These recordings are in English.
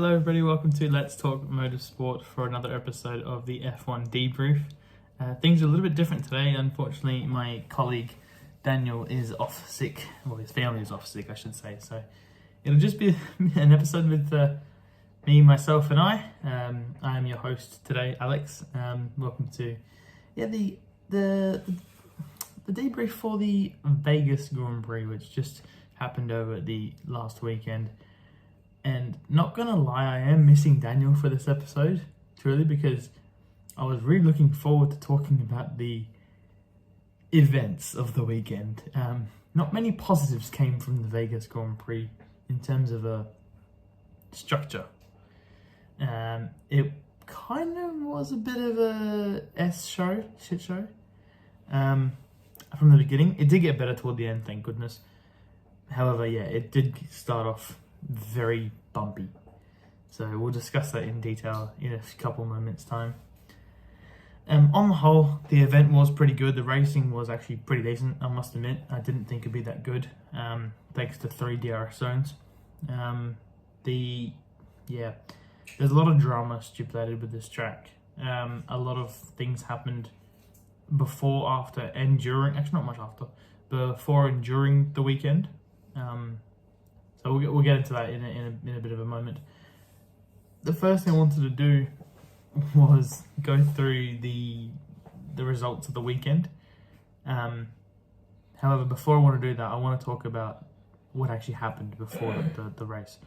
Hello everybody, welcome to Let's Talk Motorsport for another episode of the F1 Debrief. Things are a little bit different today. Unfortunately, my colleague Daniel is off sick. Well, his family is off sick, I should say. So it'll just be an episode with me, myself, and I. I am your host today, Alex. Welcome to the debrief for the Vegas Grand Prix, which just happened over the last weekend. And not gonna lie, I am missing Daniel for this episode, truly, because I was really looking forward to talking about the events of the weekend. Not many positives came from the Vegas Grand Prix in terms of a structure. It kind of was a bit of a shit show. From the beginning. It did get better toward the end, thank goodness. However, it did start off very bumpy. So we'll discuss that in detail in a couple moments time. On the whole, the event was pretty good. The racing was actually pretty decent, I must admit. I didn't think it'd be that good, thanks to 3 DRS zones. There's a lot of drama stipulated with this track. A lot of things happened before, after, and during. Actually, not much after. Before and during the weekend. So we'll get into that in a bit of a moment. The first thing I wanted to do was go through the results of the weekend. However, before I want to do that, I want to talk about what actually happened before the race.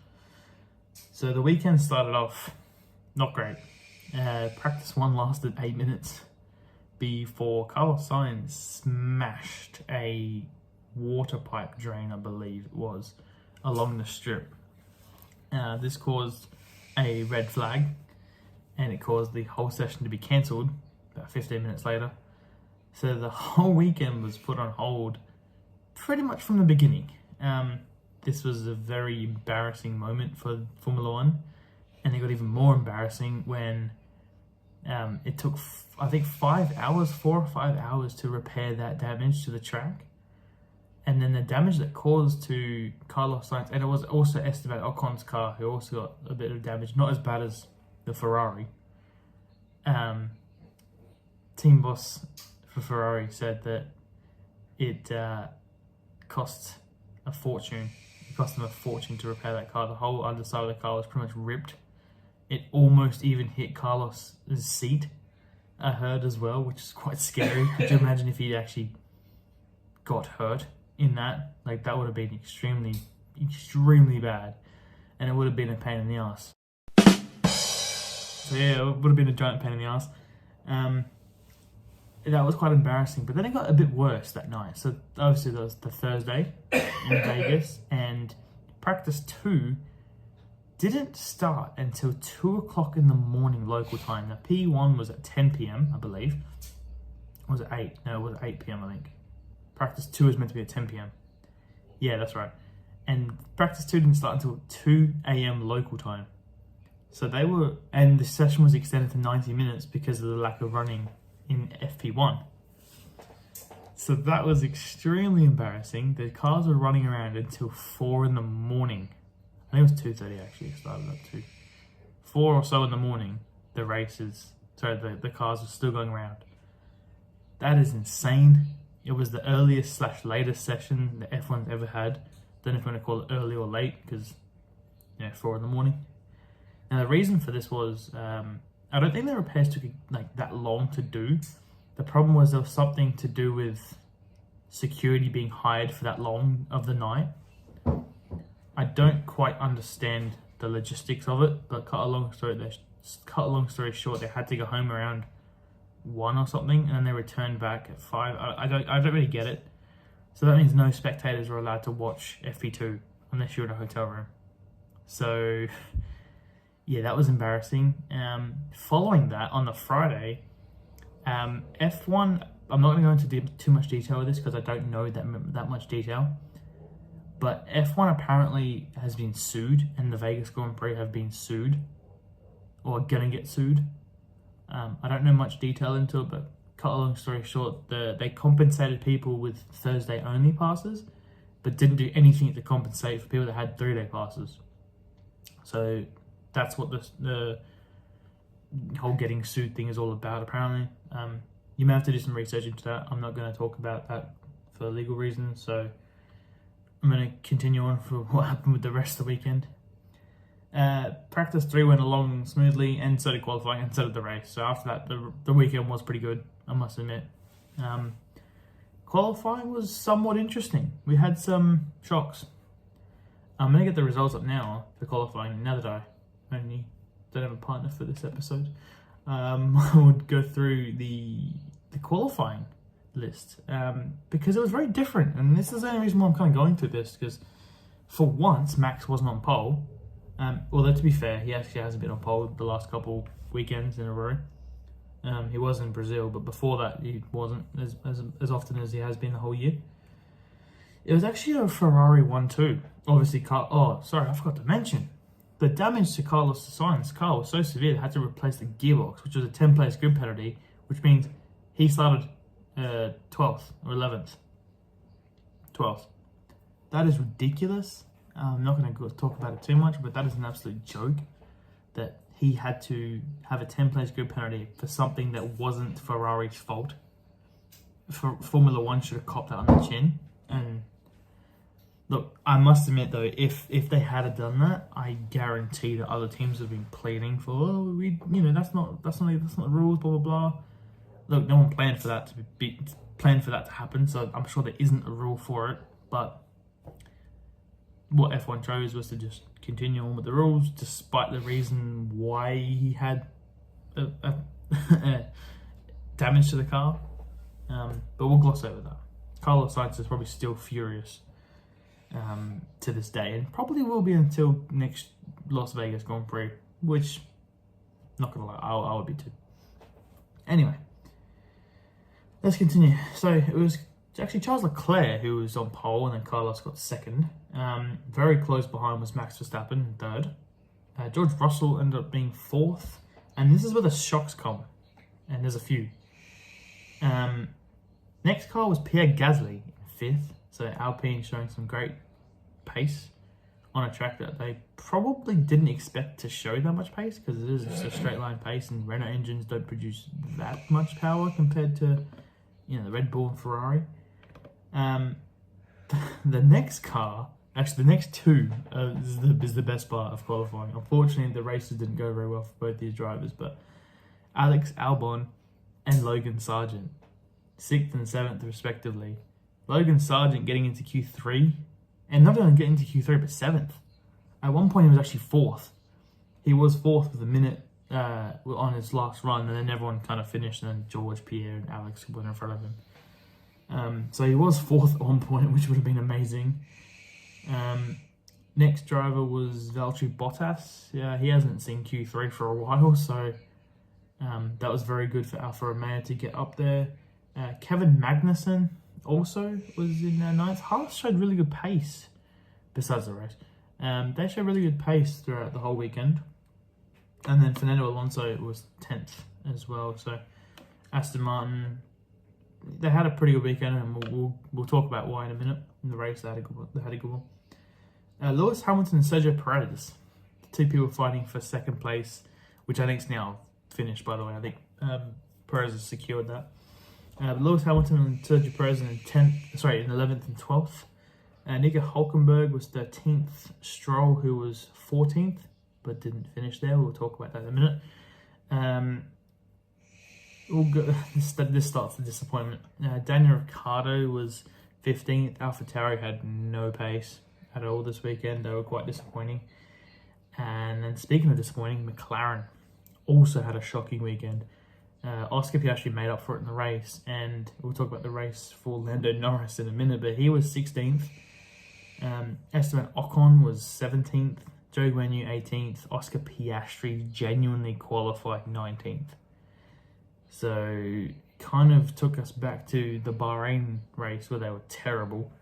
So the weekend started off not great. Practice 1 lasted 8 minutes before Carlos Sainz smashed a water pipe drain, I believe it was, along the strip. This caused a red flag, and it caused the whole session to be cancelled about 15 minutes later. So the whole weekend was put on hold pretty much from the beginning. This was a very embarrassing moment for Formula One, and it got even more embarrassing when it took, I think, 4 or 5 hours to repair that damage to the track. And then the damage that caused to Carlos Sainz, and it was also Esteban Ocon's car, who also got a bit of damage, not as bad as the Ferrari. Team boss for Ferrari said that it cost a fortune. It cost them a fortune to repair that car. The whole underside of the car was pretty much ripped. It almost even hit Carlos's seat, I heard as well, which is quite scary. Could you imagine if he actually got hurt in that? Like, that would have been extremely bad, and it would have been a pain in the ass. So it would have been a giant pain in the ass. That was quite embarrassing, but then it got a bit worse that night. So obviously that was the Thursday in Vegas, and practice 2 didn't start until 2 o'clock in the morning local time. Now P1 was at 10 p.m, I believe. Or was it 8? No, it was 8 p.m, I think. Practice 2 is meant to be at 10 p.m. Yeah, that's right. And practice 2 didn't start until 2 a.m. local time. So and the session was extended to 90 minutes because of the lack of running in FP1. So that was extremely embarrassing. The cars were running around until 4 in the morning. I think it was 2:30 actually, it started at 2. 4 or so in the morning, the cars were still going around. That is insane. It was the earliest / latest session that F1's ever had. Don't know if you want to call it early or late, because 4 in the morning. Now the reason for this was, I don't think the repairs took that long to do. The problem was there was something to do with security being hired for that long of the night. I don't quite understand the logistics of it, but cut a long story short, they had to go home around 1 or something, and then they returned back at 5. I don't really get it. So that means no spectators are allowed to watch FP2 unless you're in a hotel room. So yeah, that was embarrassing. Following that, on the Friday, F1, I'm not going to go into too much detail with this because I don't know that much detail, but F1 apparently has been sued, and the Vegas Grand Prix have been sued, or gonna get sued. I don't know much detail into it, but cut a long story short, they compensated people with Thursday only passes, but didn't do anything to compensate for people that had 3-day passes. So that's what the whole getting sued thing is all about, apparently. You may have to do some research into that. I'm not going to talk about that for legal reasons, so I'm going to continue on for what happened with the rest of the weekend. Practice 3 went along smoothly, and so did qualifying, and so did the race. So after that, the weekend was pretty good, I must admit. Qualifying was somewhat interesting. We had some shocks. I'm going to get the results up now for qualifying, now that I only don't have a partner for this episode. I would go through the qualifying list because it was very different, and this is the only reason why I'm kind of going through this, because for once Max wasn't on pole. Although to be fair, he actually hasn't been on pole the last couple weekends in a row. He was in Brazil, but before that he wasn't as often as he has been the whole year. It was actually a Ferrari 1-2. Obviously, I forgot to mention. The damage to Carlos Sainz's car was so severe they had to replace the gearbox, which was a 10-place grid penalty, which means he started 12th or 11th. 12th. That is ridiculous. I'm not going to talk about it too much, but that is an absolute joke that he had to have a 10-place grid penalty for something that wasn't Ferrari's fault. Formula 1 should have copped that on the chin. And look, I must admit though, if they had done that, I guarantee that other teams have been pleading for, that's not the rules, blah blah blah. Look, no one planned for that to happen, so I'm sure there isn't a rule for it. But what F1 chose was to just continue on with the rules, despite the reason why he had damage to the car. But we'll gloss over that. Carlos Sainz is probably still furious to this day, and probably will be until next Las Vegas Grand Prix, which, not gonna lie, I would be too. Anyway, let's continue. So it was actually Charles Leclerc who was on pole, and then Carlos got second. Very close behind was Max Verstappen, third. George Russell ended up being fourth, and this is where the shocks come, and there's a few. Next car was Pierre Gasly, fifth. So Alpine showing some great pace on a track that they probably didn't expect to show that much pace, because it is just a straight line pace, and Renault engines don't produce that much power compared to the Red Bull and Ferrari. The next car, actually the next two, is the best part of qualifying. Unfortunately, the races didn't go very well for both these drivers, but Alex Albon and Logan Sargent, 6th and 7th respectively. Logan Sargent getting into Q3, and not only getting into Q3 but 7th. At one point he was actually 4th. He was 4th with a minute on his last run, and then everyone kind of finished, and then George, Pierre and Alex went in front of him. So he was 4th at one point, which would have been amazing. Next driver was Valtteri Bottas. Yeah, he hasn't seen Q3 for a while, so that was very good for Alfa Romeo to get up there. Kevin Magnussen also was in 9th. Haas showed really good pace, besides the race. They showed really good pace throughout the whole weekend. And then Fernando Alonso was 10th as well. So Aston Martin, they had a pretty good weekend, and we'll talk about why in a minute. In the race, they had a good one. Lewis Hamilton and Sergio Perez, the two people fighting for second place, which I think is now finished, by the way. I think Perez has secured that. Lewis Hamilton and Sergio Perez in 11th and 12th. Nico Hülkenberg was 13th. Stroll, who was 14th, but didn't finish there. We'll talk about that in a minute. This starts the disappointment. Daniel Ricciardo was 15th. AlphaTauri had no pace at all this weekend. They were quite disappointing. And then speaking of disappointing, McLaren also had a shocking weekend. Oscar Piastri made up for it in the race, and we'll talk about the race for Lando Norris in a minute, but he was 16th. Esteban Ocon was 17th. Zhou Guanyu 18th. Oscar Piastri genuinely qualified 19th. So kind of took us back to the Bahrain race where they were terrible.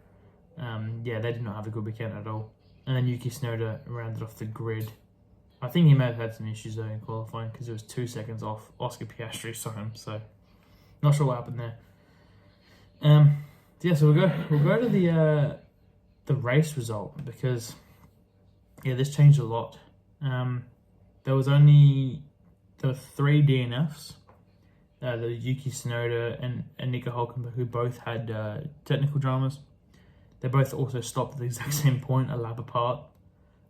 They did not have a good weekend at all. And then Yuki Tsunoda rounded off the grid. I think he may have had some issues though in qualifying, because it was 2 seconds off Oscar Piastri's time. So not sure what happened there. So we'll go to the race result, because this changed a lot. there were 3 DNFs. There was Yuki Tsunoda and Nico Hülkenberg, who both had technical dramas. They both also stopped at the exact same point, a lap apart,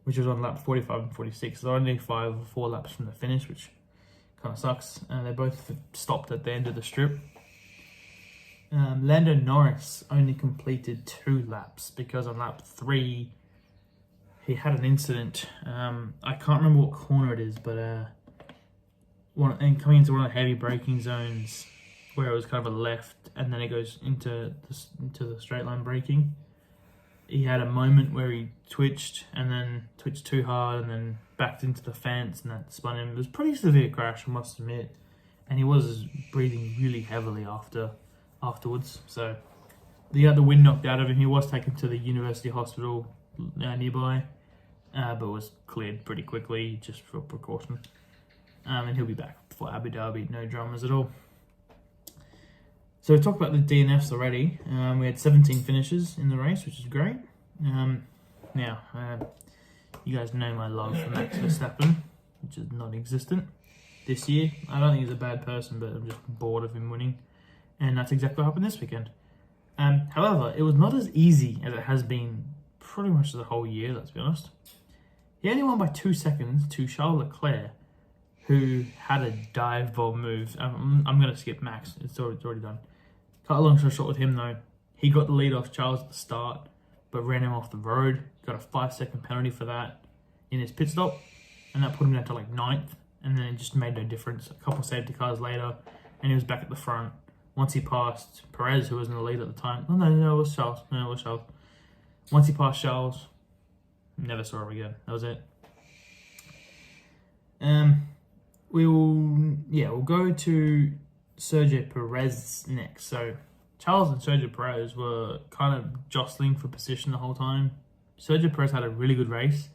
which was on lap 45 and 46. So only 5 or 4 laps from the finish, which kind of sucks. They both stopped at the end of the strip. Lando Norris only completed 2 laps because on lap 3 he had an incident. I can't remember what corner it is, but coming into one of the heavy braking zones where it was kind of a left and then it goes into the straight line braking. He had a moment where he twitched and then twitched too hard and then backed into the fence and that spun him. It was a pretty severe crash, I must admit. And he was breathing really heavily afterwards. So he got the wind knocked out of him. He was taken to the university hospital nearby, but was cleared pretty quickly just for precaution. And he'll be back for Abu Dhabi, no dramas at all. So we talked about the DNFs already. We had 17 finishes in the race, which is great. Now, you guys know my love for Max Verstappen, which is non-existent this year. I don't think he's a bad person, but I'm just bored of him winning. And that's exactly what happened this weekend. However, it was not as easy as it has been pretty much the whole year, let's be honest. He only won by 2 seconds to Charles Leclerc, who had a dive bomb move. I'm going to skip Max. It's already done. Cut a long story short with him, though. He got the lead off Charles at the start, but ran him off the road. Got a 5-second penalty for that in his pit stop, and that put him down to like 9th, and then it just made no difference. A couple of safety cars later, and he was back at the front. Once he passed Perez, who was in the lead at the time. No, it was Charles. Once he passed Charles, never saw him again. That was it. We'll go to Sergio Perez next. So Charles and Sergio Perez were kind of jostling for position the whole time. Sergio Perez had a really good race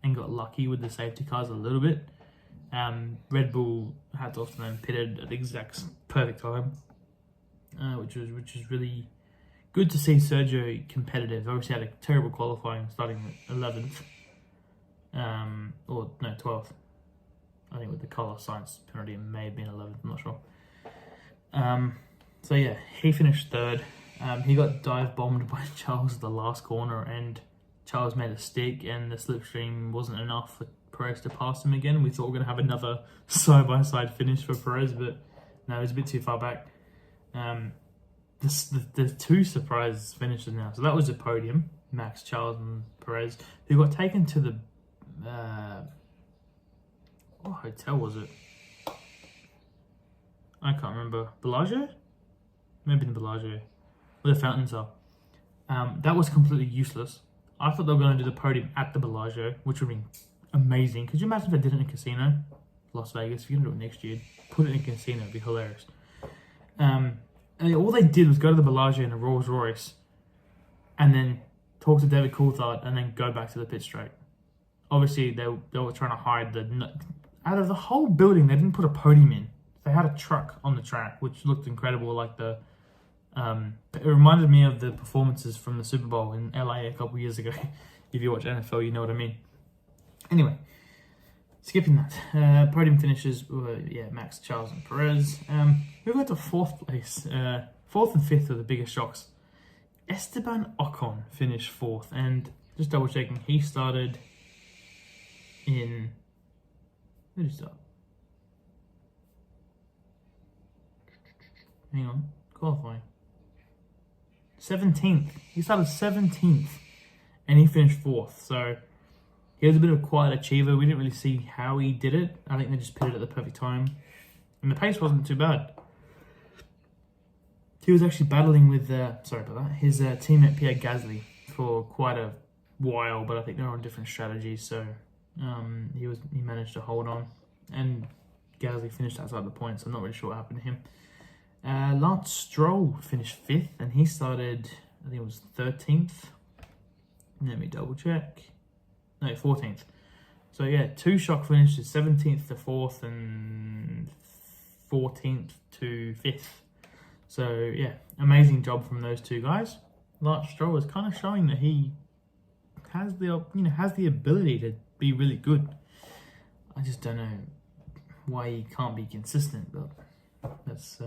and got lucky with the safety cars a little bit. Red Bull, hats off to them, pitted at the exact perfect time, which is really good to see Sergio competitive. Obviously had a terrible qualifying, starting at 11th, 12th. I think with the colour science penalty, it may have been 11th, I'm not sure. So yeah, he finished 3rd. He got dive bombed by Charles at the last corner, and Charles made a stick, and the slipstream wasn't enough for Perez to pass him again. We thought we were going to have another side-by-side finish for Perez, but no, it was a bit too far back. The 2 surprise finishes now. So that was the podium, Max, Charles and Perez, who got taken to the... what hotel was it? I can't remember. Bellagio? Maybe the Bellagio. Where the fountains are. That was completely useless. I thought they were going to do the podium at the Bellagio, which would be amazing. Could you imagine if they did it in a casino? Las Vegas. If you're going to do it next year, put it in a casino. It'd be hilarious. And all they did was go to the Bellagio in a Rolls Royce and then talk to David Coulthard and then go back to the pit straight. Obviously, they were trying to hide the... Out of the whole building, they didn't put a podium in. They had a truck on the track, which looked incredible. Like it reminded me of the performances from the Super Bowl in LA a couple years ago. If you watch NFL, you know what I mean. Anyway, skipping that. Podium finishes were, Max, Charles and Perez. We went to 4th place. 4th and 5th were the biggest shocks. Esteban Ocon finished 4th. And just double checking, he started in... Where did he start? Hang on. Qualifying. 17th. He started 17th. And he finished 4th. So he was a bit of a quiet achiever. We didn't really see how he did it. I think they just pitted at the perfect time. And the pace wasn't too bad. He was actually battling with, his teammate Pierre Gasly for quite a while. But I think they're on different strategies. So he managed to hold on. And Gasly finished outside the points. So I'm not really sure what happened to him. Lance Stroll finished 5th, and he started, I think it was 13th. Let me double check. No, 14th. So yeah, 2 shock finishes, 17th to 4th and 14th to 5th. So yeah, amazing job from those 2 guys. Lance Stroll is kind of showing that he has the ability to be really good. I just don't know why he can't be consistent. But that's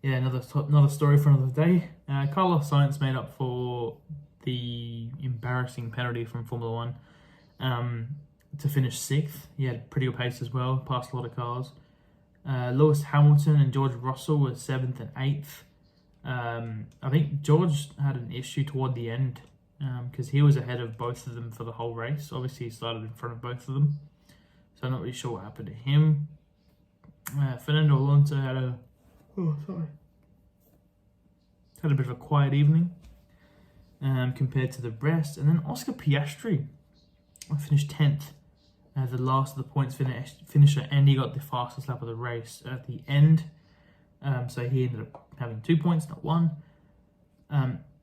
another story for another day. Carlos Sainz made up for the embarrassing penalty from Formula One to finish 6th. He had pretty good pace as well, passed a lot of cars. Lewis Hamilton and George Russell were 7th and 8th. I think George had an issue toward the end because he was ahead of both of them for the whole race. Obviously, he started in front of both of them, so I'm not really sure what happened to him. Fernando Alonso had a bit of a quiet evening compared to the rest, and then Oscar Piastri finished 10th. The last of the points finisher, and he got the fastest lap of the race at the end. So he ended up having 2 points, not 1.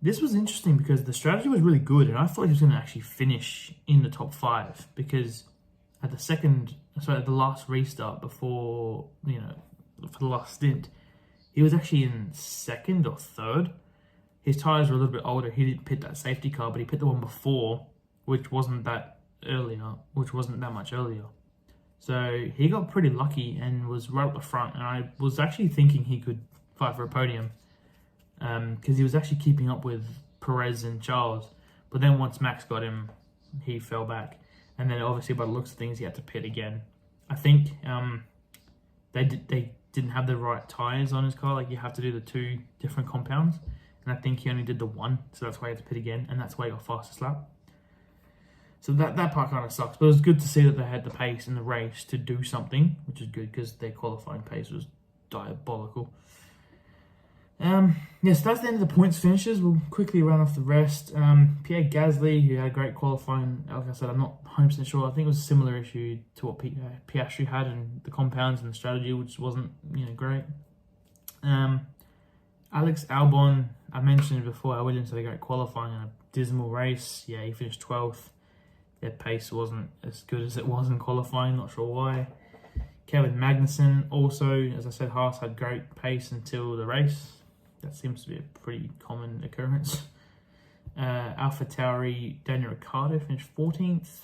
This was interesting because the strategy was really good, and I thought he was going to actually finish in the top 5 because at the last restart before, for the last stint, he was actually in 2nd or 3rd. His tyres were a little bit older. He didn't pit that safety car, but he pit the one before, which wasn't that much earlier. So he got pretty lucky and was right up the front. And I was actually thinking he could fight for a podium because he was actually keeping up with Perez and Charles. But then once Max got him, he fell back. And then obviously by the looks of things, he had to pit again. I think they didn't have the right tyres on his car. Like you have to do the 2 different compounds. And I think he only did the 1. So that's why he had to pit again. And that's why he got fastest lap. So that part kind of sucks, but it was good to see that they had the pace in the race to do something, which is good because their qualifying pace was diabolical. So that's the end of the points finishes. We'll quickly run off the rest. Pierre Gasly, who had a great qualifying, like I said, I'm not 100% sure. I think it was a similar issue to what Piastri had in the compounds and the strategy, which wasn't great. Alex Albon, I mentioned before, our Williams had a great qualifying and a dismal race. Yeah, he finished 12th. Their pace wasn't as good as it was in qualifying, not sure why. Kevin Magnussen also, as I said, Haas had great pace until the race. That seems to be a pretty common occurrence. AlphaTauri, Daniel Ricciardo finished 14th.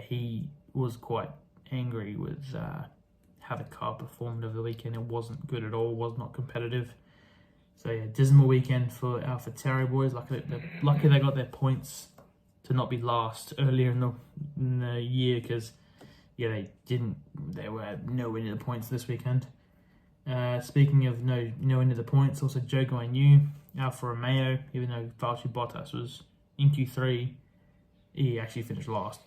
He was quite angry with how the car performed over the weekend. It wasn't good at all, was not competitive. So yeah, dismal weekend for AlphaTauri boys. Luckily they got their points to not be last earlier in the year because they were nowhere near the points this weekend. Speaking of nowhere near the points, also Zhou Guanyu, Alfa Romeo, even though Valtteri Bottas was in Q3, he actually finished last.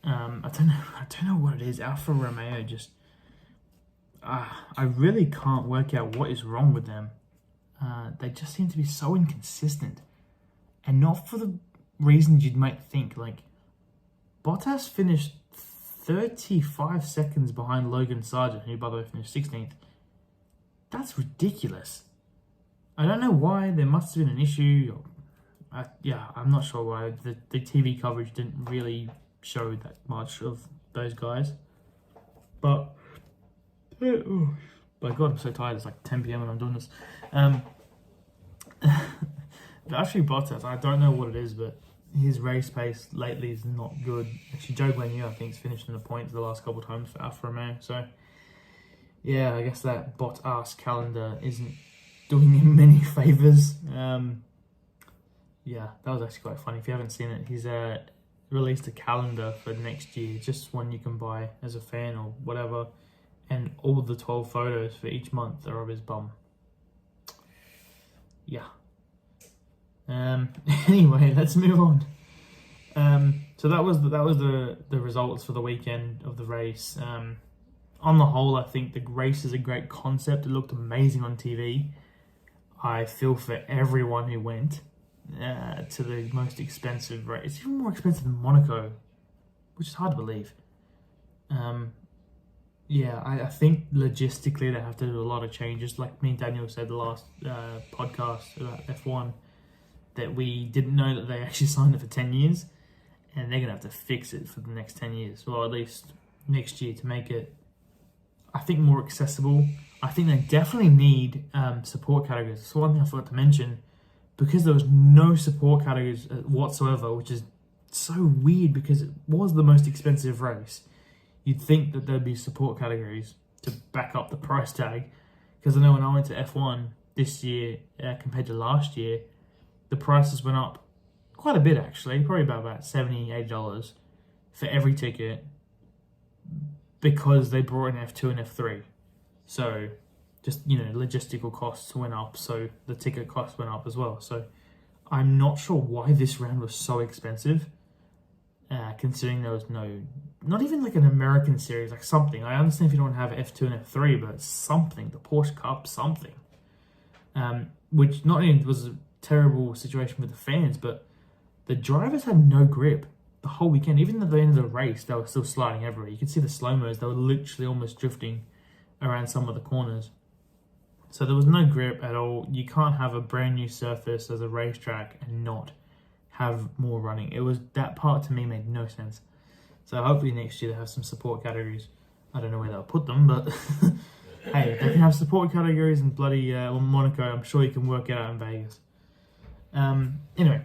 I don't know what it is. Alfa Romeo just I really can't work out what is wrong with them. They just seem to be so inconsistent, and not for the reasons you might think. Like Bottas finished 35 seconds behind Logan Sargent, who by the way finished 16th. That's ridiculous. I don't know why. There must have been an issue. I'm not sure why. The TV coverage didn't really show that much of those guys. But by God, I'm so tired. It's like 10 p.m. when I'm doing this. Actually, Bottas, I don't know what it is, but his race pace lately is not good. Actually, Zhou Guanyu, I think, has finished in the points the last couple of times for Alfa Romeo. So, yeah, I guess that Bottas calendar isn't doing him many favours. Yeah, that was actually quite funny. If you haven't seen it, he's released a calendar for next year, just one you can buy as a fan or whatever. And all the 12 photos for each month are of his bum. Yeah. Anyway, let's move on. So that was the results for the weekend of the race. On the whole, I think the race is a great concept. It looked amazing on TV. I feel for everyone who went to the most expensive race. It's even more expensive than Monaco, which is hard to believe. I think logistically they have to do a lot of changes. Like me and Daniel said the last podcast about F1, that we didn't know that they actually signed it for 10 years, and they're going to have to fix it for the next 10 years, or at least next year, to make it, I think, more accessible. I think they definitely need support categories. So one thing I forgot to mention, because there was no support categories whatsoever, which is so weird because it was the most expensive race. you'd think that there'd be support categories to back up the price tag. Because I know when I went to F1 this year compared to last year, the prices went up quite a bit actually, probably about $70, $80 for every ticket because they brought in F2 and F3. So just, logistical costs went up, so the ticket cost went up as well. So I'm not sure why this round was so expensive, considering there was not even like an American series, like something. I understand if you don't have F2 and F3, but something, the Porsche Cup, something. Which not only was a terrible situation for the fans, but the drivers had no grip the whole weekend. Even at the end of the race, they were still sliding everywhere. You could see the slow-mos, they were literally almost drifting around some of the corners. So there was no grip at all. You can't have a brand new surface as a racetrack and not have more running. That part to me made no sense. So hopefully next year they have some support categories. I don't know where they'll put them, but hey, if they can have support categories in bloody Monaco, I'm sure you can work it out in Vegas. Anyway,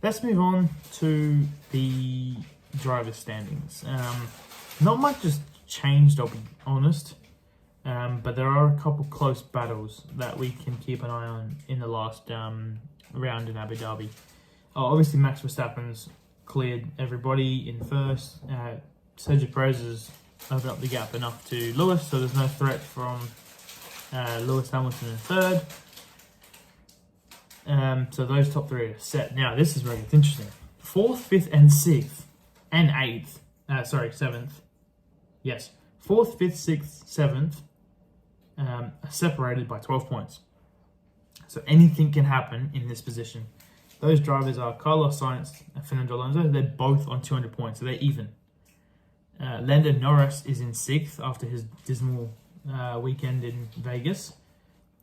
let's move on to the driver's standings. Not much has changed, I'll be honest. But there are a couple close battles that we can keep an eye on in the last round in Abu Dhabi. Obviously, Max Verstappen's cleared everybody in first. Sergio Perez has opened up the gap enough to Lewis, so there's no threat from Lewis Hamilton in third. So those top three are set. Now, this is where it's interesting. 4th, 5th, and 6th, and 8th. 7th. Yes. 4th, 5th, 6th, 7th are separated by 12 points. So anything can happen in this position. Those drivers are Carlos Sainz and Fernando Alonso. They're both on 200 points, so they're even. Lando Norris is in 6th after his dismal weekend in Vegas.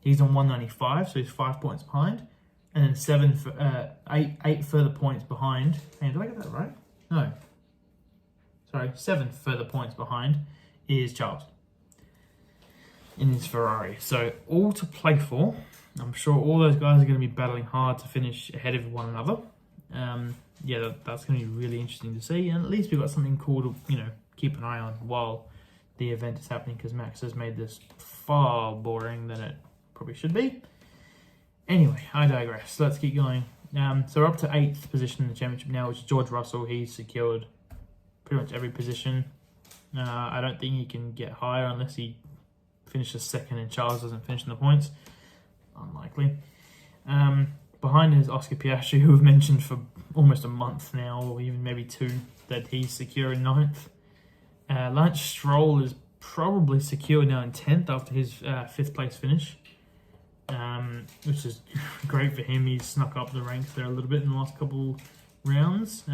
He's on 195, so he's 5 points behind. And then 8 further points behind. Hey, did I get that right? No. Sorry, 7 further points behind is Charles in his Ferrari. So all to play for. I'm sure all those guys are going to be battling hard to finish ahead of one another. That's going to be really interesting to see. And at least we've got something cool to, keep an eye on while the event is happening, because Max has made this far boring than it probably should be. Anyway, I digress. Let's keep going. So we're up to 8th position in the championship now, which is George Russell. He's secured pretty much every position. I don't think he can get higher unless he finishes second and Charles doesn't finish in the points. Unlikely. Behind is Oscar Piastri, who we've mentioned for almost a month now, or even maybe 2, that he's secure in 9th. Lance Stroll is probably secure now in 10th after his 5th place finish, which is great for him. He's snuck up the ranks there a little bit in the last couple rounds.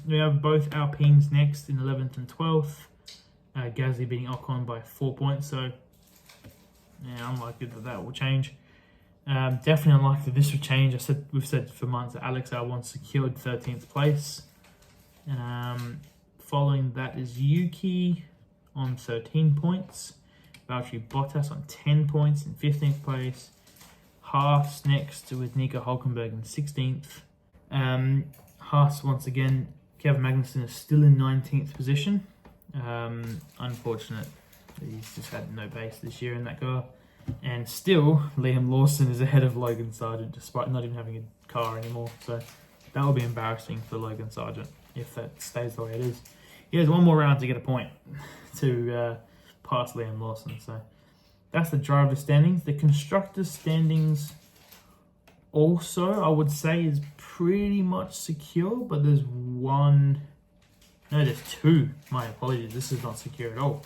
We have both Alpines next in 11th and 12th. Gasly beating Ocon by 4 points, so unlikely that will change. Definitely unlikely this will change. We've said for months that Alex Albon secured 13th place. Following that is Yuki on 13 points. Valtteri Bottas on 10 points in 15th place. Haas next with Nico Hülkenberg in 16th. Haas once again, Kevin Magnussen is still in 19th position. Unfortunate. He's just had no pace this year in that car. And still, Liam Lawson is ahead of Logan Sargent despite not even having a car anymore. So that will be embarrassing for Logan Sargent if that stays the way it is. He has one more round to get a point to pass Liam Lawson. So that's the driver's standings. The constructor's standings also, I would say, is pretty much secure. But there's there's 2. My apologies. This is not secure at all.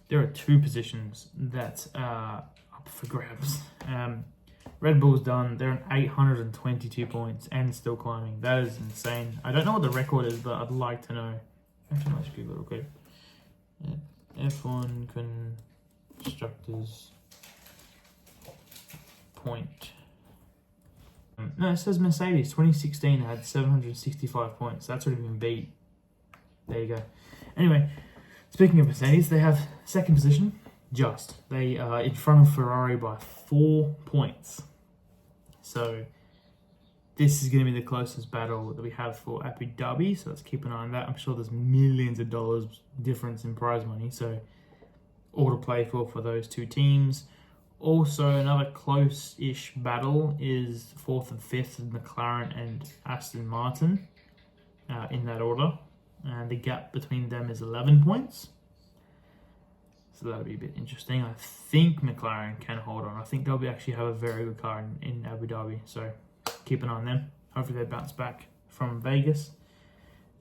There are 2 positions that are up for grabs. Red Bull's done. They're on 822 points and still climbing. That is insane. I don't know what the record is, but I'd like to know. Actually, let's Google it real quick. F1 constructors point. No, it says Mercedes 2016 had 765 points. That's already been beat. There you go. Anyway, speaking of Mercedes, they have 2nd position. They are in front of Ferrari by 4 points. So this is going to be the closest battle that we have for Abu Dhabi, so let's keep an eye on that. I'm sure there's millions of dollars difference in prize money, so all to play for those two teams. Also, another close-ish battle is 4th and 5th of McLaren and Aston Martin, in that order. And the gap between them is 11 points. So that'll be a bit interesting. I think McLaren can hold on. I think they'll actually have a very good car in Abu Dhabi. So keep an eye on them. Hopefully they bounce back from Vegas.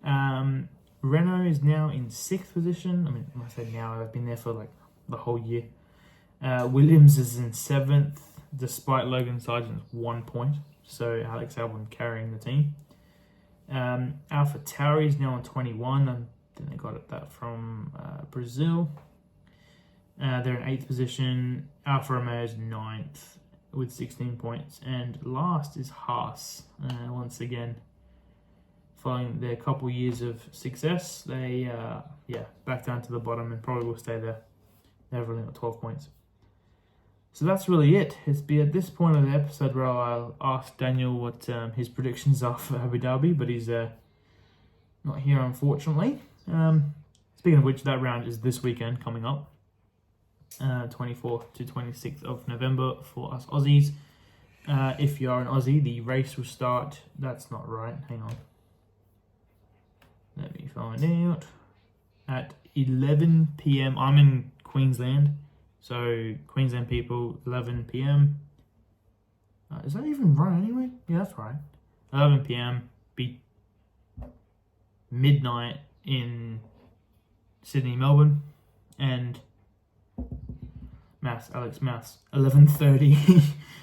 Renault is now in 6th position. I mean, when I say now, I've been there for like the whole year. Williams is in 7th, despite Logan Sargent's 1 point. So Alex Albon carrying the team. AlphaTauri is now on 21. I think they got that from Brazil. They're in 8th position. Alfa Romeo is 9th with 16 points. And last is Haas. Once again, following their couple years of success, they back down to the bottom and probably will stay there. They've only got 12 points. So that's really it. It's be at this point of the episode where I'll ask Daniel what his predictions are for Abu Dhabi, but he's not here, unfortunately. Speaking of which, that round is this weekend coming up. 24th to 26th of November for us Aussies. If you are an Aussie, the race will start. That's not right. Hang on. Let me find out. At 11 p.m. I'm in Queensland. So, Queensland people, 11 p.m. Is that even right anyway? Yeah, that's right. 11 p.m. be midnight in Sydney, Melbourne. And Alex Maths, 11:30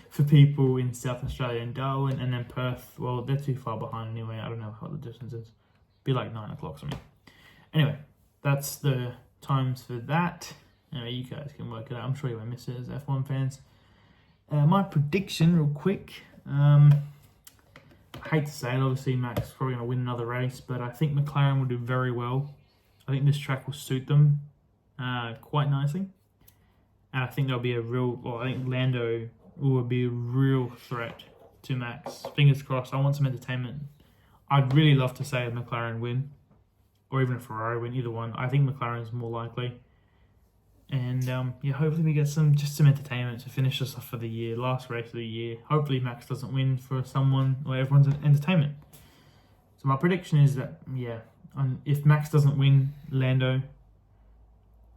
for people in South Australia and Darwin. And then Perth, well, they're too far behind anyway. I don't know what the distance is. Be like 9 o'clock something. Anyway, that's the times for that. Anyway, you guys can work it out. I'm sure you won't miss it as F1 fans. My prediction, real quick. I hate to say it, obviously Max is probably going to win another race, but I think McLaren will do very well. I think this track will suit them quite nicely. And I think there'll be I think Lando will be a real threat to Max. Fingers crossed. I want some entertainment. I'd really love to say a McLaren win, or even a Ferrari win, either one. I think McLaren's more likely. And hopefully we get some entertainment to finish us off for the year, last race of the year. Hopefully Max doesn't win for someone or everyone's entertainment. So my prediction is that, if Max doesn't win, Lando,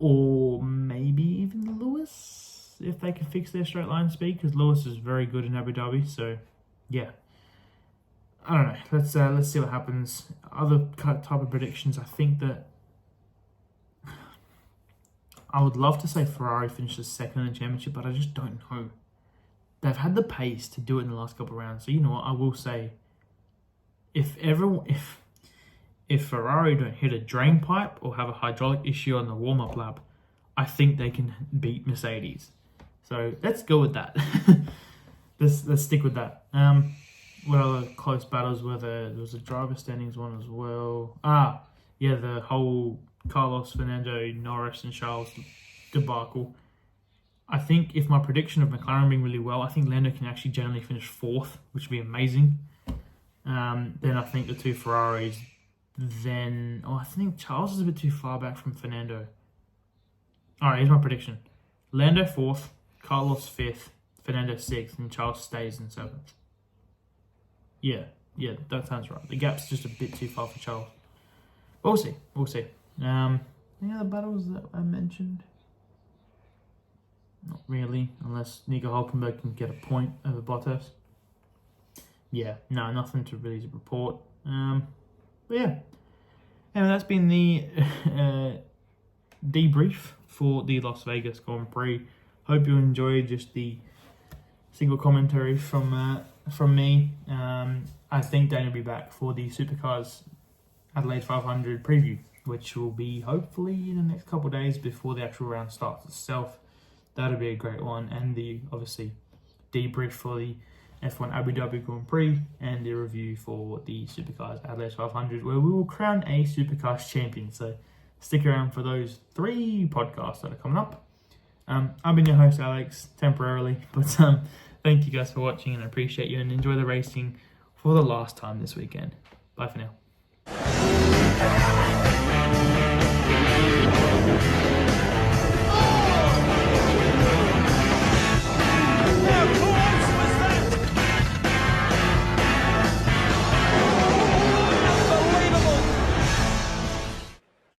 or maybe even Lewis, if they can fix their straight line speed, because Lewis is very good in Abu Dhabi. So, yeah. I don't know. Let's see what happens. Other type of predictions, I think that I would love to say Ferrari finishes second in the championship, but I just don't know. They've had the pace to do it in the last couple of rounds. So you know what? I will say, if Ferrari don't hit a drain pipe or have a hydraulic issue on the warm-up lap, I think they can beat Mercedes. So let's go with that. let's stick with that. What other close battles were there? There was a driver standings one as well. The whole Carlos, Fernando, Norris and Charles debacle. I think if my prediction of McLaren being really well, I think Lando can actually generally finish 4th, which would be amazing. Then I think the two Ferraris. Then, I think Charles is a bit too far back from Fernando. Alright, here's my prediction. Lando 4th, Carlos 5th, Fernando 6th, and Charles stays in 7th. Yeah, that sounds right. The gap's just a bit too far for Charles. But we'll see. Any other battles that I mentioned? Not really, unless Nico Hulkenberg can get a point over Bottas. Yeah, no, nothing to really report. But yeah, anyway, that's been the debrief for the Las Vegas Grand Prix. Hope you enjoyed just the single commentary from me. I think Daniel will be back for the Supercars Adelaide 500 preview, which will be hopefully in the next couple of days before the actual round starts itself. That'll be a great one, and the obviously debrief for the F1 Abu Dhabi Grand Prix and the review for the Supercars Adelaide 500, where we will crown a Supercars champion. So stick around for those 3 podcasts that are coming up. I've been your host Alex temporarily, but thank you guys for watching, and I appreciate you, and enjoy the racing for the last time this weekend. Bye for now.